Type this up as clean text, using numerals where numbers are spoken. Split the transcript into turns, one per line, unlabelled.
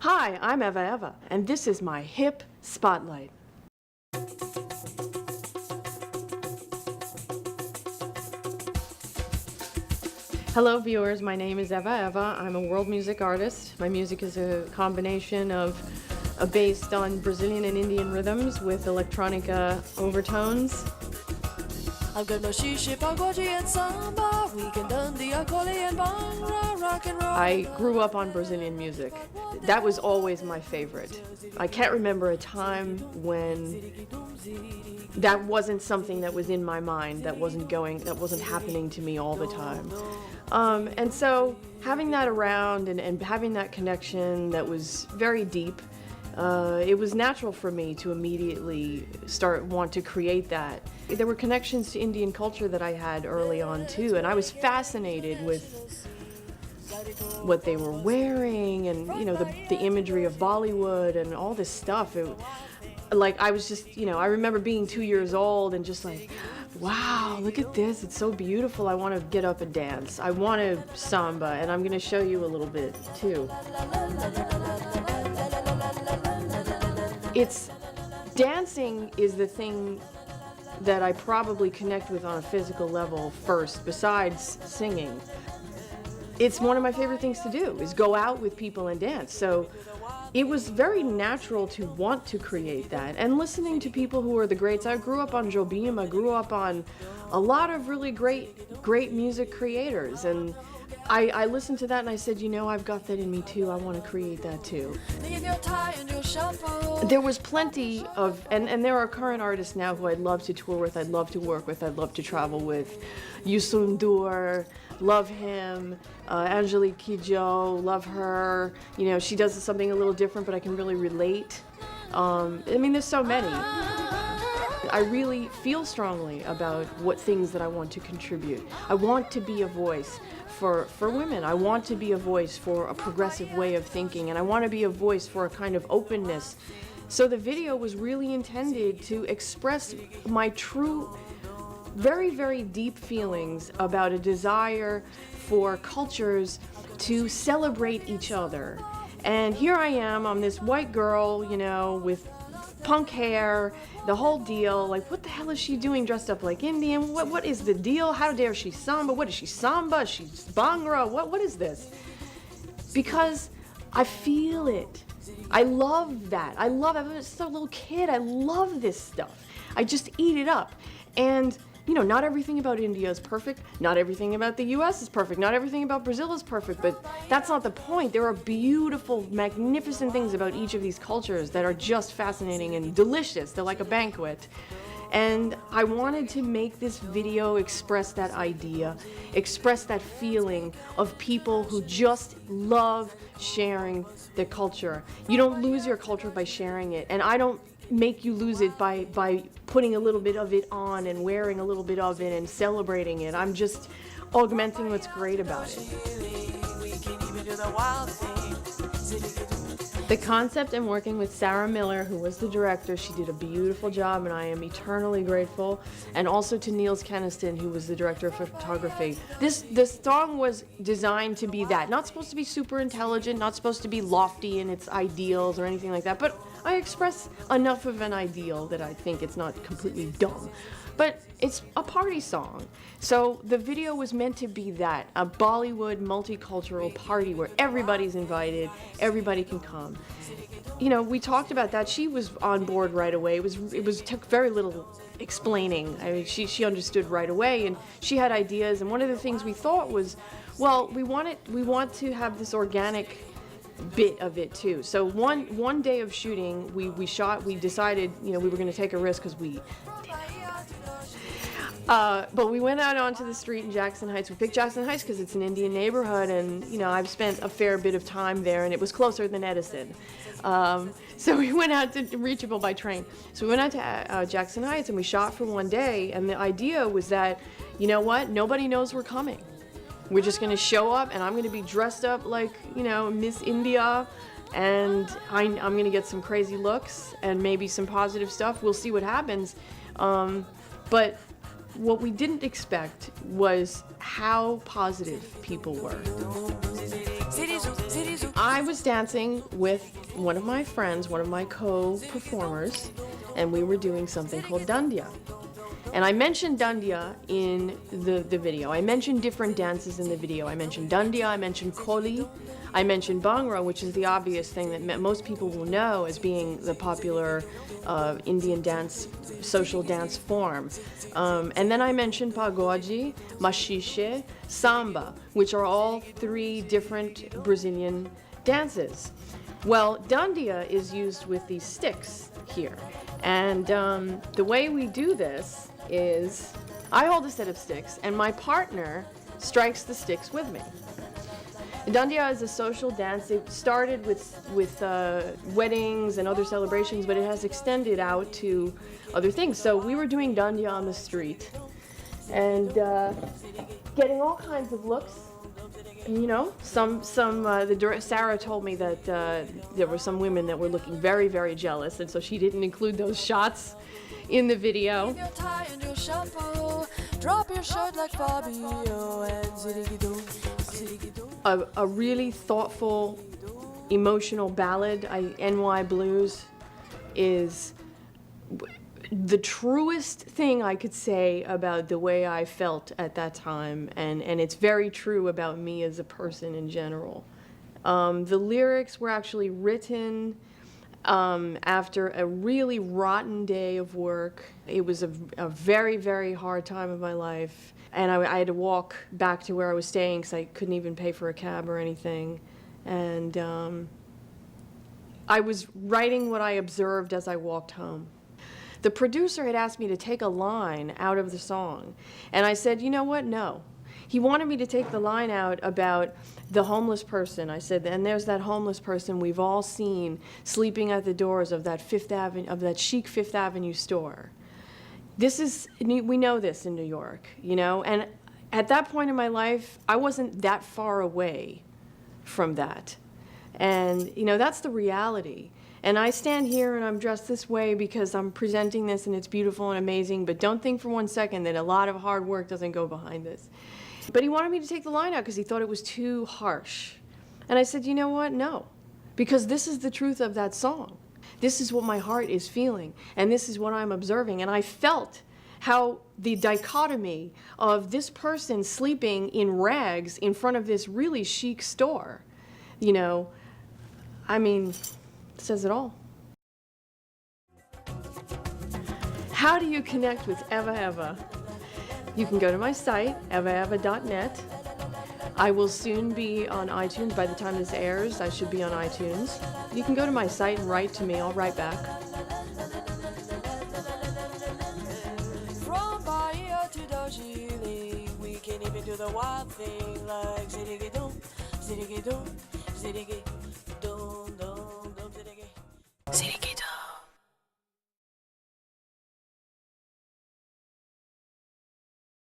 Hi, I'm EvaEva, and this is my HIP Spotlight. Hello viewers, my name is EvaEva. I'm a world music artist. My music is a combination of based on Brazilian and Indian rhythms with electronica overtones. I grew up on Brazilian music. That was always my favorite. I can't remember a time when that wasn't something that was in my mind, that wasn't happening to me all the time. And so having that around and having that connection that was very deep, it was natural for me to immediately want to create that. There were connections to Indian culture that I had early on too, and I was fascinated with what they were wearing and, you know, the imagery of Bollywood and all this stuff. I was just, you know, I remember being 2 years old and just like, wow, look at this, it's so beautiful, I want to get up and dance. I want to samba, and I'm going to show you a little bit too. Dancing is the thing that I probably connect with on a physical level first, besides singing. It's one of my favorite things to do, is go out with people and dance. So it was very natural to want to create that. And listening to people who are the greats, I grew up on Jobim, I grew up on a lot of really great music creators. And I listened to that and I said, you know, I've got that in me too. I want to create that too. There was plenty of, and there are current artists now who I'd love to tour with, I'd love to work with, I'd love to travel with. Yusundur, love him. Angelique Kidjo, love her. You know, she does something a little different, but I can really relate. I mean, there's so many. I really feel strongly about what things that I want to contribute. I want to be a voice for women. I want to be a voice for a progressive way of thinking, and I want to be a voice for a kind of openness. So the video was really intended to express my true, very, very deep feelings about a desire for cultures to celebrate each other. And here I am, I'm this white girl, you know, with punk hair, the whole deal, like what the hell is she doing dressed up like Indian? What is the deal? How dare she samba? What is she samba? She's bhangra? What is this? Because I feel it. I love that. I love it. I was just a little kid. I love this stuff. I just eat it up. And you know, not everything about India is perfect, not everything about the US is perfect, not everything about Brazil is perfect, but that's not the point. There are beautiful, magnificent things about each of these cultures that are just fascinating and delicious. They're like a banquet. And I wanted to make this video express that idea, express that feeling of people who just love sharing their culture. You don't lose your culture by sharing it, and I don't make you lose it by putting a little bit of it on and wearing a little bit of it and celebrating it. I'm just augmenting what's great about it. The concept, I'm working with Sarah Miller, who was the director. She did a beautiful job, and I am eternally grateful. And also to Niels Kenniston, who was the director of photography. This song was designed to be that. Not supposed to be super intelligent, not supposed to be lofty in its ideals or anything like that, but I express enough of an ideal that I think it's not completely dumb. But it's a party song. So the video was meant to be that, a Bollywood multicultural party where everybody's invited, everybody can come. You know, we talked about that. She was on board right away. It took very little explaining. I mean, she understood right away, and she had ideas. And one of the things we thought was, well, we want to have this organic bit of it too. So one day of shooting, we decided, you know, we were going to take a risk because we did it. But we went out onto the street in Jackson Heights. We picked Jackson Heights because it's an Indian neighborhood, and you know, I've spent a fair bit of time there, and it was closer than Edison. So we went out to reachable by train. So we went out to Jackson Heights, and we shot for one day. And the idea was that, you know what? Nobody knows we're coming. We're just going to show up, and I'm going to be dressed up like, you know, Miss India, and I'm going to get some crazy looks and maybe some positive stuff. We'll see what happens. But what we didn't expect was how positive people were. I was dancing with one of my friends, one of my co-performers, and we were doing something called dandiya. And I mentioned dandiya in the video. I mentioned different dances in the video. I mentioned dandiya, I mentioned koli, I mentioned bhangra, which is the obvious thing that most people will know as being the popular Indian dance, social dance form. And then I mentioned pagode, machixe, samba, which are all three different Brazilian dances. Well, dandiya is used with these sticks here. And the way we do this is I hold a set of sticks and my partner strikes the sticks with me. Dandiya is a social dance. It started with weddings and other celebrations, but it has extended out to other things. So we were doing dandiya on the street and getting all kinds of looks. You know, Sarah told me that there were some women that were looking very, very jealous, and so she didn't include those shots in the video. A really thoughtful, emotional ballad, NY Blues, is the truest thing I could say about the way I felt at that time, and it's very true about me as a person in general. The lyrics were actually written after a really rotten day of work. It was a very, very hard time of my life, and I had to walk back to where I was staying because I couldn't even pay for a cab or anything. And I was writing what I observed as I walked home. The producer had asked me to take a line out of the song, and I said, you know what, no. He wanted me to take the line out about the homeless person. I said, and there's that homeless person we've all seen sleeping at the doors of that chic Fifth Avenue store. We know this in New York, you know, and at that point in my life, I wasn't that far away from that. And, you know, that's the reality. And I stand here and I'm dressed this way because I'm presenting this and it's beautiful and amazing, but don't think for 1 second that a lot of hard work doesn't go behind this. But he wanted me to take the line out because he thought it was too harsh. And I said, you know what? No. Because this is the truth of that song. This is what my heart is feeling, and this is what I'm observing. And I felt how the dichotomy of this person sleeping in rags in front of this really chic store, you know, I mean, says it all. How do you connect with EvaEva? You can go to my site, EvaEva.net. I will soon be on iTunes. By the time this airs, I should be on iTunes. You can go to my site and write to me. I'll write back.
From Bahia to Darjeeling, we can even do the wild thing like zidigi-doo, zidigi-doo, zidigi.